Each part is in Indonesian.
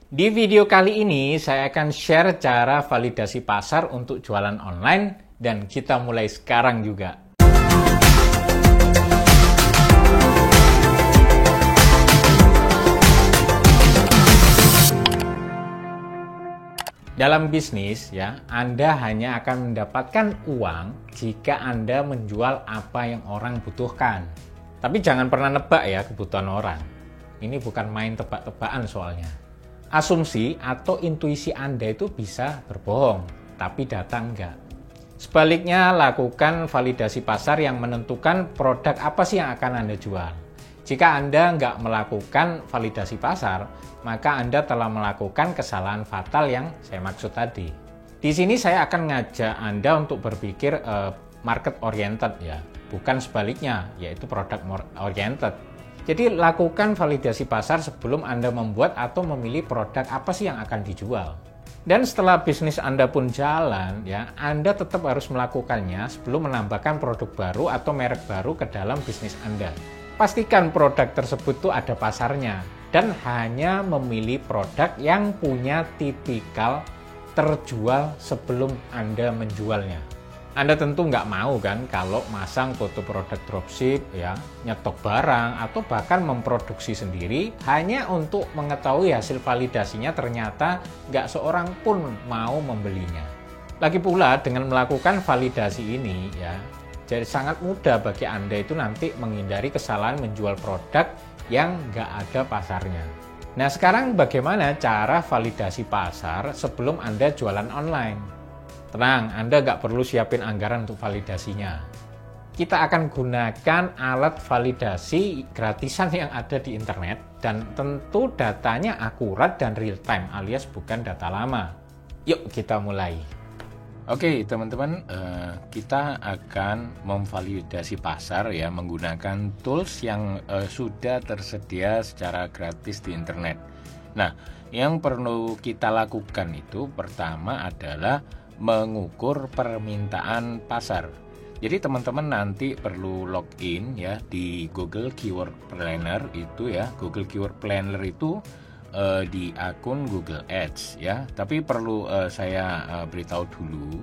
Di video kali ini saya akan share cara validasi pasar untuk jualan online dan kita mulai sekarang juga. Dalam bisnis ya, Anda hanya akan mendapatkan uang jika Anda menjual apa yang orang butuhkan. Tapi jangan pernah nebak ya kebutuhan orang. Ini bukan main tebak-tebakan soalnya. Asumsi atau intuisi Anda itu bisa berbohong, tapi data enggak. Sebaliknya, lakukan validasi pasar yang menentukan produk apa sih yang akan Anda jual. Jika Anda enggak melakukan validasi pasar, maka Anda telah melakukan kesalahan fatal yang saya maksud tadi. Di sini saya akan ngajak Anda untuk berpikir market oriented ya, bukan sebaliknya, yaitu product oriented. Jadi lakukan validasi pasar sebelum Anda membuat atau memilih produk apa sih yang akan dijual. Dan setelah bisnis Anda pun jalan, ya, Anda tetap harus melakukannya sebelum menambahkan produk baru atau merek baru ke dalam bisnis Anda. Pastikan produk tersebut tuh ada pasarnya dan hanya memilih produk yang punya tipikal terjual sebelum Anda menjualnya. Anda tentu nggak mau kan kalau masang foto produk dropship, ya, nyetok barang, atau bahkan memproduksi sendiri hanya untuk mengetahui hasil validasinya ternyata nggak seorang pun mau membelinya. Lagi pula dengan melakukan validasi ini, ya, jadi sangat mudah bagi Anda itu nanti menghindari kesalahan menjual produk yang nggak ada pasarnya. Nah sekarang bagaimana cara validasi pasar sebelum Anda jualan online? Tenang, Anda nggak perlu siapin anggaran untuk validasinya. Kita akan gunakan alat validasi gratisan yang ada di internet dan tentu datanya akurat dan real time alias bukan data lama. Yuk kita mulai. Oke teman-teman, kita akan memvalidasi pasar ya menggunakan tools yang sudah tersedia secara gratis di internet. Nah, yang perlu kita lakukan itu pertama adalah mengukur permintaan pasar. Jadi teman-teman nanti perlu login ya di Google Keyword Planner itu ya. Google Keyword Planner itu di akun Google Ads ya. Tapi perlu saya beritahu dulu,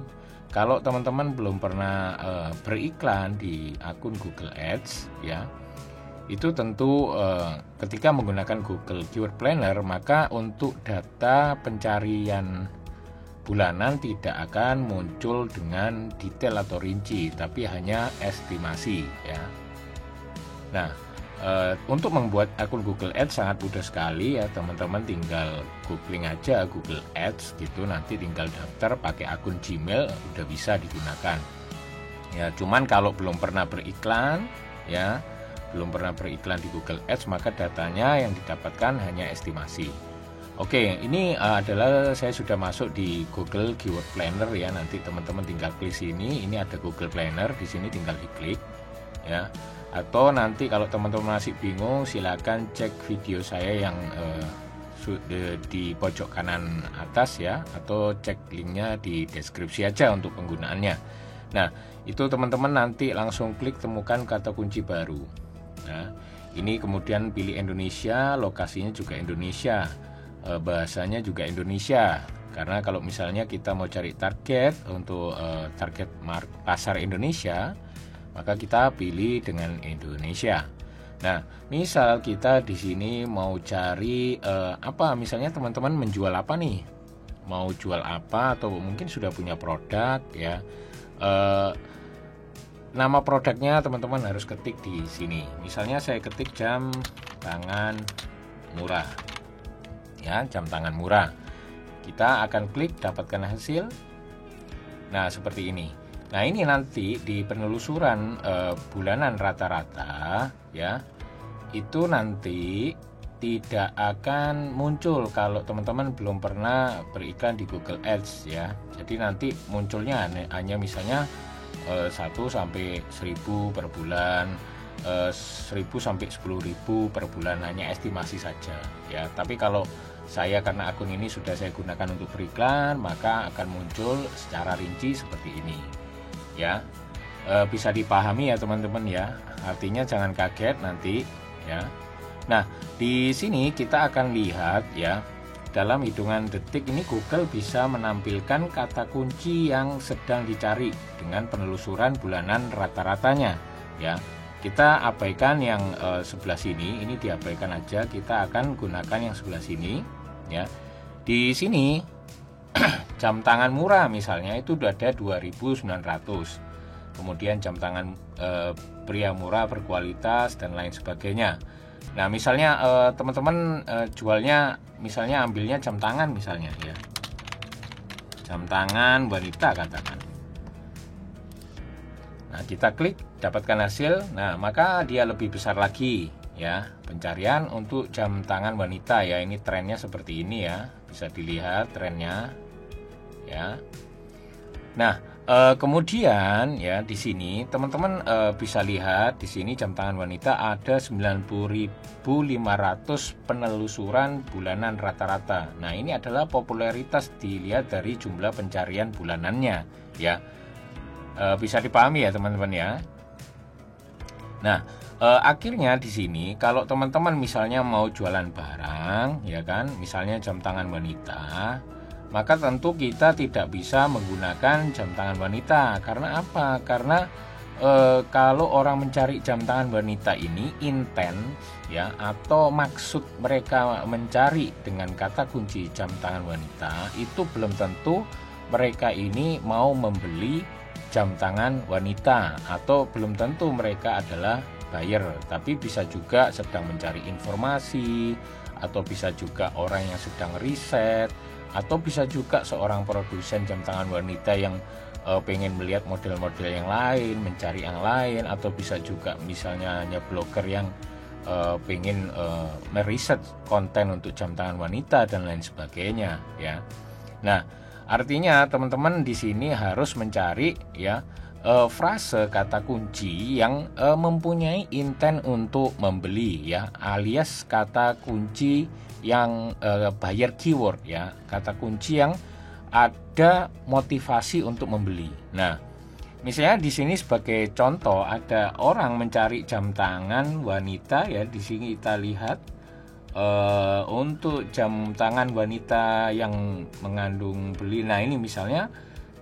kalau teman-teman belum pernah beriklan di akun Google Ads ya, itu tentu ketika menggunakan Google Keyword Planner maka untuk data pencarian bulanan tidak akan muncul dengan detail atau rinci, tapi hanya estimasi ya. Nah, untuk membuat akun Google Ads sangat mudah sekali ya teman-teman, tinggal googling aja Google Ads gitu, nanti tinggal daftar pakai akun Gmail udah bisa digunakan. Ya, cuman kalau belum pernah beriklan ya, belum pernah beriklan di Google Ads maka datanya yang didapatkan hanya estimasi. Oke, ini adalah saya sudah masuk di Google Keyword Planner ya. Nanti teman-teman tinggal klik sini, ini ada Google Planner, di sini tinggal diklik ya. Atau nanti kalau teman-teman masih bingung silakan cek video saya yang di pojok kanan atas ya, atau cek linknya di deskripsi aja untuk penggunaannya. Nah, itu teman-teman nanti langsung klik temukan kata kunci baru. Nah, ini kemudian pilih Indonesia, lokasinya juga Indonesia. Bahasanya juga Indonesia, karena kalau misalnya kita mau cari target untuk target pasar Indonesia maka kita pilih dengan Indonesia. Nah, misal kita di sini mau cari apa, misalnya teman-teman menjual apa nih, mau jual apa, atau mungkin sudah punya produk ya, nama produknya teman-teman harus ketik di sini. Misalnya saya ketik jam tangan murah ya, jam tangan murah. Kita akan klik dapatkan hasil. Nah, seperti ini. Nah, ini nanti di penelusuran bulanan rata-rata ya, itu nanti tidak akan muncul kalau teman-teman belum pernah beriklan di Google Ads ya. Jadi nanti munculnya hanya misalnya 1 sampai 1000 per bulan, 1000 sampai 10.000 per bulan, hanya estimasi saja ya. Tapi kalau saya, karena akun ini sudah saya gunakan untuk beriklan, maka akan muncul secara rinci seperti ini ya. Bisa dipahami ya teman-teman ya, artinya jangan kaget nanti ya. Nah, di sini kita akan lihat ya dalam hitungan detik ini Google bisa menampilkan kata kunci yang sedang dicari dengan penelusuran bulanan rata-ratanya ya. Kita abaikan yang sebelah sini, ini diabaikan aja, kita akan gunakan yang sebelah sini ya. Di sini jam tangan murah misalnya itu udah ada 2.900. Kemudian jam tangan pria murah berkualitas dan lain sebagainya. Nah, misalnya teman-teman jualnya misalnya ambilnya jam tangan misalnya ya. Jam tangan wanita katakan. Nah, kita klik dapatkan hasil. Nah, maka dia lebih besar lagi ya pencarian untuk jam tangan wanita ya. Ini trennya seperti ini ya. Bisa dilihat trennya ya. Nah, kemudian ya di sini teman-teman bisa lihat di sini jam tangan wanita ada 90.500 penelusuran bulanan rata-rata. Nah, ini adalah popularitas dilihat dari jumlah pencarian bulanannya ya. Bisa dipahami ya teman-teman ya. Nah, akhirnya di sini kalau teman-teman misalnya mau jualan barang ya kan, misalnya jam tangan wanita, maka tentu kita tidak bisa menggunakan jam tangan wanita. Karena apa? Karena kalau orang mencari jam tangan wanita ini intent ya, atau maksud mereka mencari dengan kata kunci jam tangan wanita, itu belum tentu mereka ini mau membeli jam tangan wanita, atau belum tentu mereka adalah buyer, tapi bisa juga sedang mencari informasi, atau bisa juga orang yang sedang riset, atau bisa juga seorang produsen jam tangan wanita yang pengen melihat model-model yang lain, mencari yang lain, atau bisa juga misalnya hanya blogger yang pengen meriset konten untuk jam tangan wanita dan lain sebagainya ya. Nah, artinya teman-teman di sini harus mencari ya frase kata kunci yang mempunyai intent untuk membeli ya, alias kata kunci yang buyer keyword ya, kata kunci yang ada motivasi untuk membeli. Nah, misalnya di sini sebagai contoh ada orang mencari jam tangan wanita ya, di sini kita lihat untuk jam tangan wanita yang mengandung beli. Nah, ini misalnya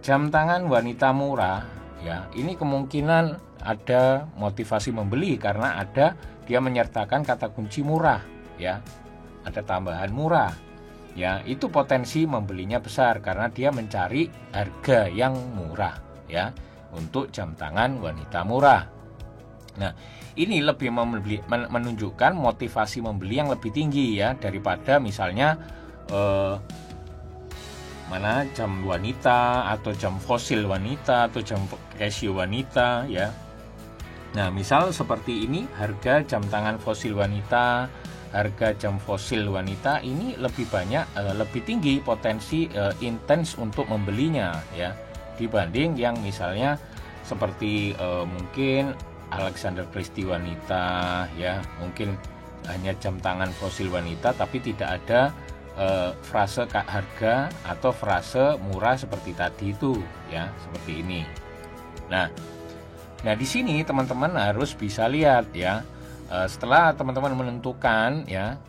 jam tangan wanita murah ya, ini kemungkinan ada motivasi membeli karena ada dia menyertakan kata kunci murah ya, ada tambahan murah ya, itu potensi membelinya besar karena dia mencari harga yang murah ya untuk jam tangan wanita murah. Nah, ini lebih menunjukkan motivasi membeli yang lebih tinggi ya daripada misalnya mana jam wanita atau jam fosil wanita atau jam Casio wanita ya. Nah, misal seperti ini, harga jam tangan fosil wanita, harga jam fosil wanita ini lebih banyak, lebih tinggi potensi intens untuk membelinya ya dibanding yang misalnya seperti mungkin Alexander Christie wanita ya, mungkin hanya jam tangan fosil wanita tapi tidak ada frase harga atau frase murah seperti tadi itu ya, seperti ini. Nah di sini teman-teman harus bisa lihat ya, setelah teman-teman menentukan ya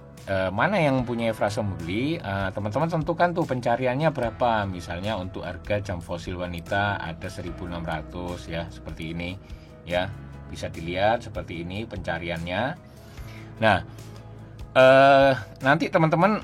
mana yang mempunyai frase membeli, teman-teman tentukan tuh pencariannya berapa. Misalnya untuk harga jam fosil wanita ada 1.600 ya, seperti ini ya. Bisa dilihat seperti ini pencariannya. Nah, nanti teman-teman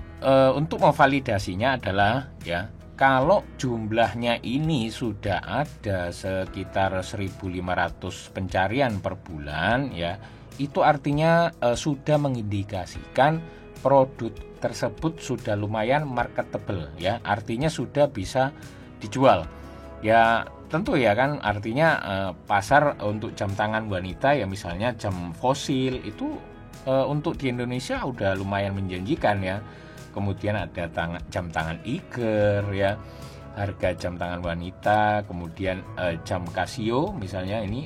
untuk memvalidasinya adalah ya, kalau jumlahnya ini sudah ada sekitar 1.500 pencarian per bulan ya, itu artinya sudah mengindikasikan produk tersebut sudah lumayan marketable ya, artinya sudah bisa dijual. Ya tentu ya kan, artinya pasar untuk jam tangan wanita ya, misalnya jam fosil itu untuk di Indonesia udah lumayan menjanjikan ya. Kemudian ada jam tangan Iger ya, harga jam tangan wanita. Kemudian jam Casio misalnya, ini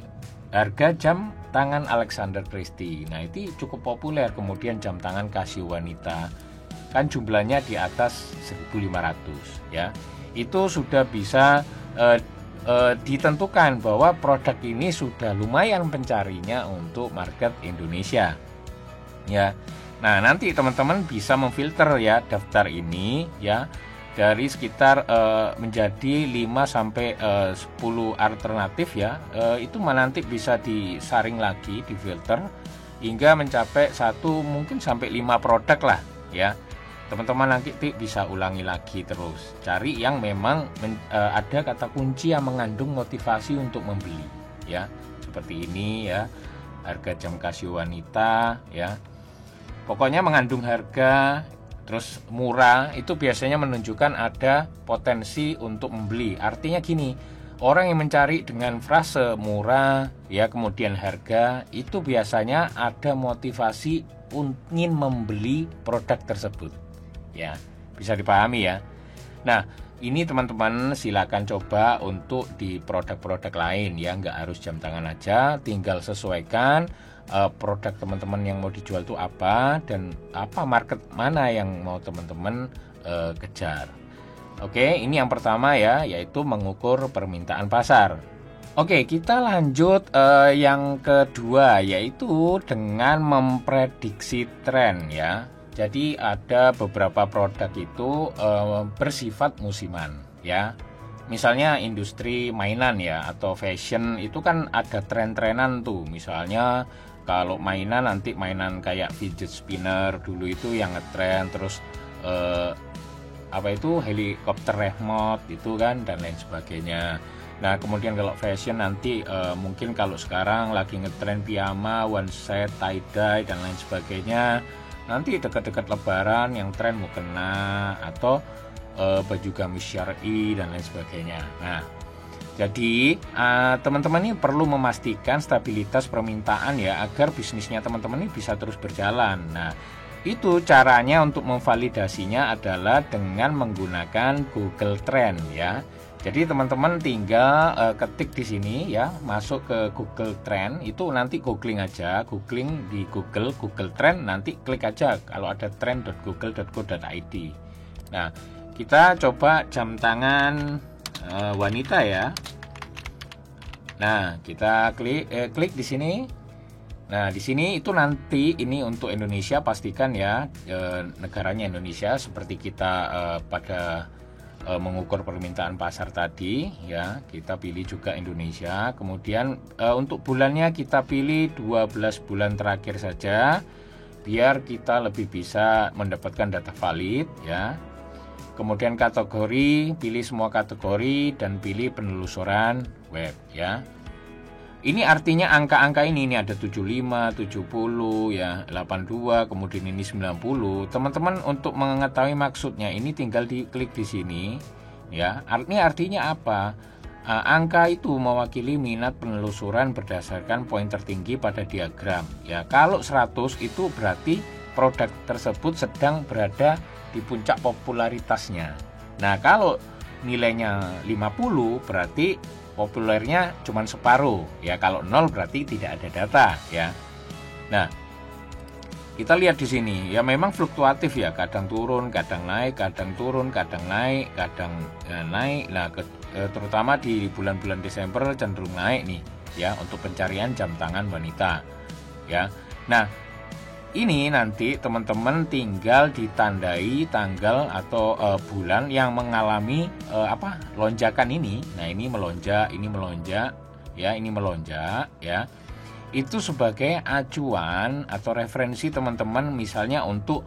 harga jam tangan Alexander Christie. Nah, itu cukup populer. Kemudian jam tangan Casio wanita kan jumlahnya di atas 1.500 ya. Itu sudah bisa ditentukan bahwa produk ini sudah lumayan pencarinya untuk market Indonesia ya. Nah, nanti teman-teman bisa memfilter ya daftar ini ya dari sekitar menjadi 5 sampai 10 alternatif ya. Itu nanti bisa disaring lagi, difilter hingga mencapai mungkin sampai 5 produk lah ya. Teman-teman nanti bisa ulangi lagi terus. Cari yang memang ada kata kunci yang mengandung motivasi untuk membeli ya. Seperti ini ya. Harga jam Casio wanita ya. Pokoknya mengandung harga terus murah, itu biasanya menunjukkan ada potensi untuk membeli. Artinya gini, orang yang mencari dengan frase murah ya kemudian harga, itu biasanya ada motivasi ingin membeli produk tersebut ya, bisa dipahami ya. Nah, ini teman-teman silakan coba untuk di produk-produk lain ya, nggak harus jam tangan aja, tinggal sesuaikan produk teman-teman yang mau dijual itu apa dan apa market mana yang mau teman-teman kejar. Oke, ini yang pertama ya, yaitu mengukur permintaan pasar. Oke, kita lanjut yang kedua, yaitu dengan memprediksi tren ya. Jadi ada beberapa produk itu bersifat musiman ya. Misalnya industri mainan ya atau fashion itu kan ada tren-trenan tuh. Misalnya kalau mainan nanti mainan kayak fidget spinner dulu itu yang ngetren, terus apa itu helikopter remote itu kan dan lain sebagainya. Nah, kemudian kalau fashion nanti mungkin kalau sekarang lagi ngetren piyama, one set, tie dye dan lain sebagainya. Nanti dekat-dekat lebaran yang tren mukena atau baju gamis syar'i dan lain sebagainya. Nah, jadi teman-teman ini perlu memastikan stabilitas permintaan ya agar bisnisnya teman-teman ini bisa terus berjalan. Nah, itu caranya untuk memvalidasinya adalah dengan menggunakan Google Trend ya. Jadi teman-teman tinggal ketik di sini ya, masuk ke Google Trend, itu nanti googling aja, googling di Google Trend, nanti klik aja kalau ada trend.google.co.id. Nah, kita coba jam tangan wanita ya. Nah, kita klik di sini. Nah, di sini itu nanti ini untuk Indonesia, pastikan ya negaranya Indonesia seperti kita pada mengukur permintaan pasar tadi ya. Kita pilih juga Indonesia. Kemudian untuk bulannya kita pilih 12 bulan terakhir saja biar kita lebih bisa mendapatkan data valid ya. Kemudian kategori, pilih semua kategori dan pilih penelusuran web ya. Ini artinya angka-angka ini ada 75, 70 ya, 82, kemudian ini 90. Teman-teman untuk mengetahui maksudnya ini tinggal diklik di sini ya. Artinya apa? Angka itu mewakili minat penelusuran berdasarkan poin tertinggi pada diagram ya. Kalau 100 itu berarti produk tersebut sedang berada di puncak popularitasnya. Nah, kalau nilainya 50 berarti populernya cuma separuh ya. Kalau 0 berarti tidak ada data ya. Nah, kita lihat di sini ya, memang fluktuatif ya, kadang turun, kadang naik, kadang turun, kadang naik, kadang naik. Nah, terutama di bulan-bulan Desember cenderung naik nih ya untuk pencarian jam tangan wanita ya. Nah, ini nanti teman-teman tinggal ditandai tanggal atau bulan yang mengalami lonjakan ini. Nah, ini melonjak ya, ini melonjak ya. Itu sebagai acuan atau referensi teman-teman misalnya untuk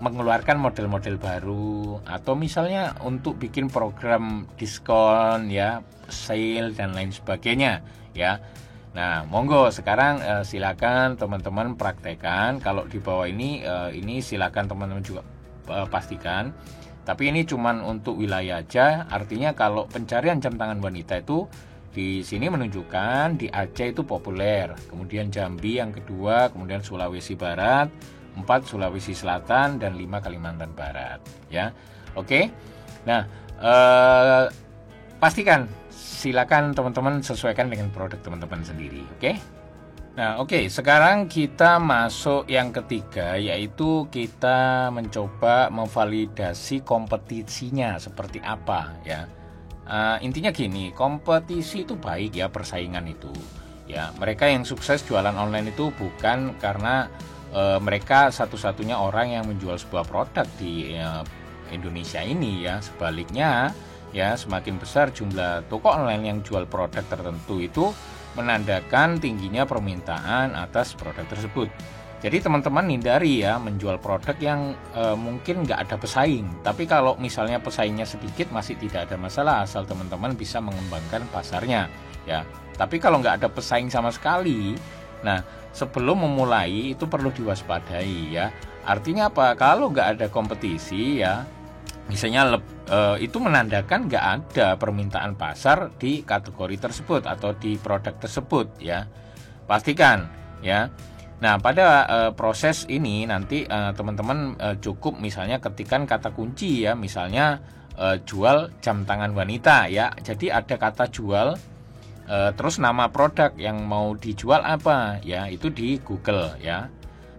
mengeluarkan model-model baru atau misalnya untuk bikin program diskon ya, sale dan lain sebagainya ya. Nah, monggo sekarang silakan teman-teman praktekkan. Kalau di bawah ini silakan teman-teman juga pastikan. Tapi ini cuman untuk wilayah aja. Artinya kalau pencarian jam tangan wanita itu di sini menunjukkan di Aceh itu populer. Kemudian Jambi yang kedua, kemudian Sulawesi Barat, 4 Sulawesi Selatan dan 5 Kalimantan Barat. Ya, oke. Nah, pastikan. Silakan teman-teman sesuaikan dengan produk teman-teman sendiri, oke? Nah, oke, sekarang kita masuk yang ketiga, yaitu kita mencoba memvalidasi kompetisinya seperti apa ya. Intinya gini, kompetisi itu baik ya, persaingan itu ya. Mereka yang sukses jualan online itu bukan karena mereka satu-satunya orang yang menjual sebuah produk di Indonesia ini ya. Sebaliknya ya, semakin besar jumlah toko online yang jual produk tertentu itu menandakan tingginya permintaan atas produk tersebut. Jadi teman-teman hindari ya menjual produk yang mungkin nggak ada pesaing. Tapi kalau misalnya pesaingnya sedikit masih tidak ada masalah, asal teman-teman bisa mengembangkan pasarnya ya. Tapi kalau nggak ada pesaing sama sekali, nah sebelum memulai itu perlu diwaspadai ya. Artinya apa? Kalau nggak ada kompetisi ya, misalnya itu menandakan nggak ada permintaan pasar di kategori tersebut atau di produk tersebut ya. Pastikan ya. Nah, pada proses ini nanti teman-teman cukup misalnya ketikkan kata kunci ya, misalnya jual jam tangan wanita ya. Jadi ada kata jual, terus nama produk yang mau dijual apa ya, itu di Google ya.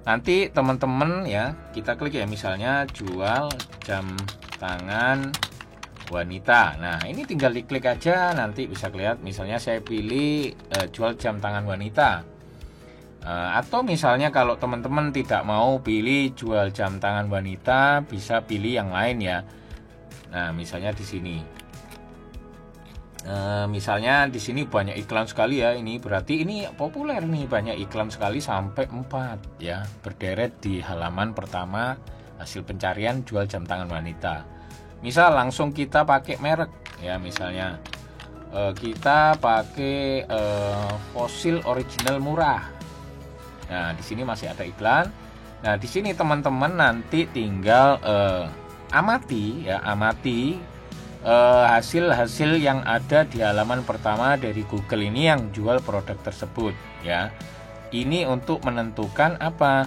Nanti teman-teman ya, kita klik ya, misalnya jual jam tangan wanita. Nah, ini tinggal diklik aja, nanti bisa lihat misalnya saya pilih jual jam tangan wanita. Atau misalnya kalau teman-teman tidak mau pilih jual jam tangan wanita, bisa pilih yang lain ya. Nah, misalnya di sini. Misalnya di sini banyak iklan sekali ya. Ini berarti ini populer nih, banyak iklan sekali sampai 4 ya, berderet di halaman pertama hasil pencarian jual jam tangan wanita. Misal langsung kita pakai merek ya, misalnya kita pakai Fossil Original murah. Nah, di sini masih ada iklan. Nah, di sini teman-teman nanti tinggal amati hasil-hasil yang ada di halaman pertama dari Google ini yang jual produk tersebut ya. Ini untuk menentukan apa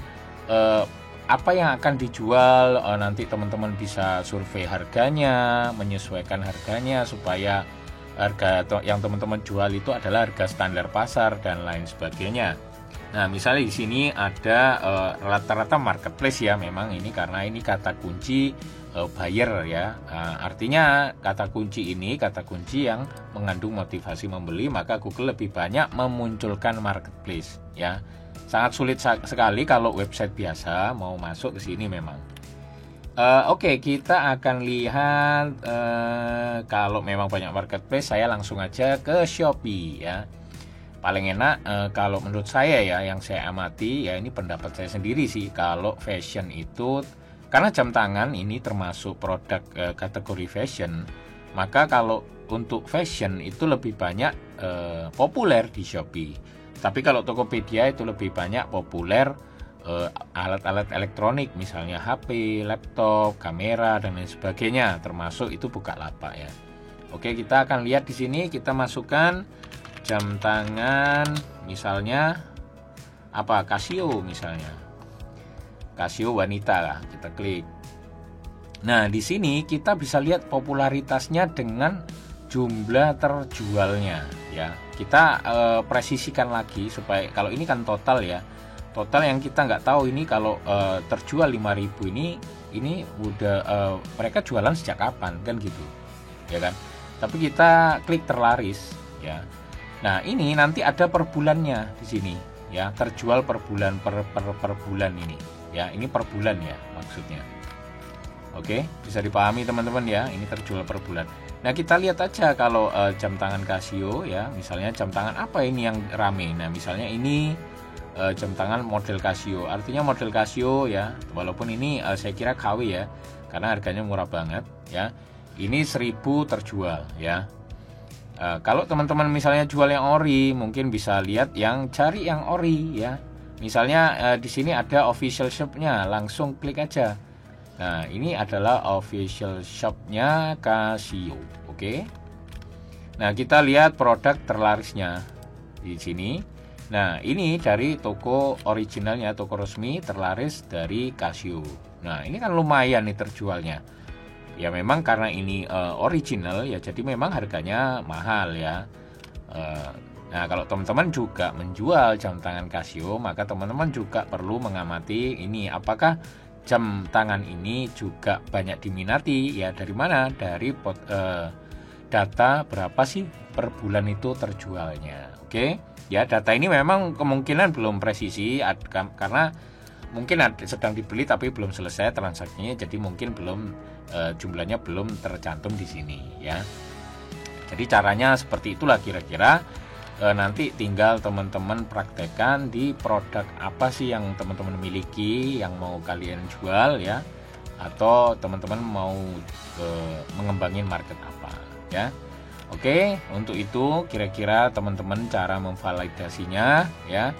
yang akan dijual. Nanti teman-teman bisa survei harganya, menyesuaikan harganya supaya harga yang teman-teman jual itu adalah harga standar pasar dan lain sebagainya. Nah, misalnya di sini ada rata-rata marketplace ya, memang ini karena ini kata kunci buyer ya. Artinya kata kunci ini kata kunci yang mengandung motivasi membeli, maka Google lebih banyak memunculkan marketplace ya. Sangat sulit sekali kalau website biasa mau masuk ke sini memang. Oke, kita akan lihat kalau memang banyak marketplace, saya langsung aja ke Shopee ya. Paling enak kalau menurut saya ya, yang saya amati ya, ini pendapat saya sendiri sih, kalau fashion itu, karena jam tangan ini termasuk produk kategori fashion, maka kalau untuk fashion itu lebih banyak populer di Shopee. Tapi kalau Tokopedia itu lebih banyak populer alat-alat elektronik, misalnya HP, laptop, kamera dan lain sebagainya, termasuk itu Bukalapak ya. Oke, kita akan lihat di sini, kita masukkan jam tangan misalnya apa, Casio misalnya, Casio wanita lah, kita klik. Nah, di sini kita bisa lihat popularitasnya dengan jumlah terjualnya ya. Kita presisikan lagi supaya, kalau ini kan total ya, total yang kita nggak tahu ini kalau terjual 5.000 ini udah mereka jualan sejak kapan kan gitu ya kan. Tapi kita klik terlaris ya. Nah, ini nanti ada per bulannya di sini ya, terjual per bulan, per bulan ini ya. Ini per bulan ya maksudnya. Oke, bisa dipahami teman-teman ya, ini terjual per bulan. Nah, kita lihat aja kalau jam tangan Casio ya, misalnya jam tangan apa ini yang rame. Nah, misalnya ini jam tangan model Casio, artinya model Casio ya, walaupun ini saya kira KW ya, karena harganya murah banget ya. Ini 1.000 terjual ya. Kalau teman-teman misalnya jual yang ori, mungkin bisa lihat yang cari yang ori ya. Misalnya di sini ada official shop-nya, langsung klik aja. Nah, ini adalah official shop-nya Casio. Oke. Nah, kita lihat produk terlarisnya di sini. Nah, ini dari toko originalnya, toko resmi terlaris dari Casio. Nah, ini kan lumayan nih terjualnya. Ya memang karena ini original ya, jadi memang harganya mahal ya. Nah, kalau teman-teman juga menjual jam tangan Casio, maka teman-teman juga perlu mengamati ini, apakah jam tangan ini juga banyak diminati ya. Dari mana? Dari data berapa sih per bulan itu terjualnya. Oke ya, data ini memang kemungkinan belum presisi karena mungkin sedang dibeli tapi belum selesai transaksinya, jadi mungkin belum jumlahnya belum tercantum di sini ya. Jadi caranya seperti itulah kira-kira. Nanti tinggal teman-teman praktekkan di produk apa sih yang teman-teman miliki yang mau kalian jual ya, atau teman-teman mau mengembangin market apa ya. Oke, untuk itu kira-kira teman-teman cara memvalidasinya ya.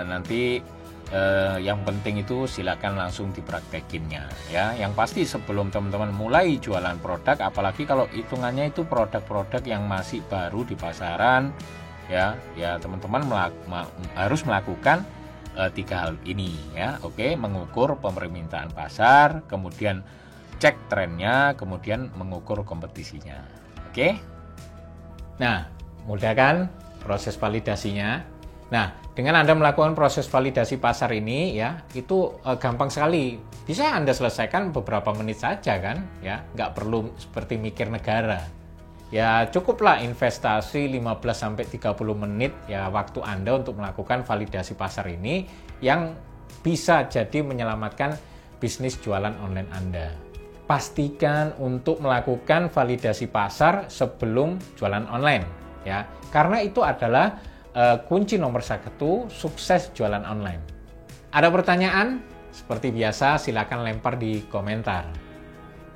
Nanti yang penting itu silakan langsung dipraktekinnya ya. Yang pasti sebelum teman-teman mulai jualan produk, apalagi kalau hitungannya itu produk-produk yang masih baru di pasaran ya teman-teman harus melakukan 3 hal ini ya. Oke, mengukur permintaan pasar, kemudian cek trennya, kemudian mengukur kompetisinya. Oke. Nah, mudah kan proses validasinya? Nah, dengan Anda melakukan proses validasi pasar ini ya, itu gampang sekali. Bisa Anda selesaikan beberapa menit saja kan ya, nggak perlu seperti mikir negara. Ya cukuplah investasi 15-30 menit ya waktu Anda untuk melakukan validasi pasar ini yang bisa jadi menyelamatkan bisnis jualan online Anda. Pastikan untuk melakukan validasi pasar sebelum jualan online ya, karena itu adalah kunci nomor 1 sukses jualan online. Ada pertanyaan? Seperti biasa silakan lempar di komentar.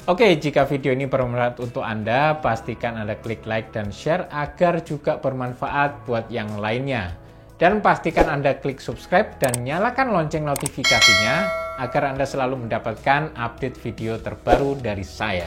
Oke, jika video ini bermanfaat untuk Anda, pastikan Anda klik like dan share agar juga bermanfaat buat yang lainnya. Dan pastikan Anda klik subscribe dan nyalakan lonceng notifikasinya agar Anda selalu mendapatkan update video terbaru dari saya.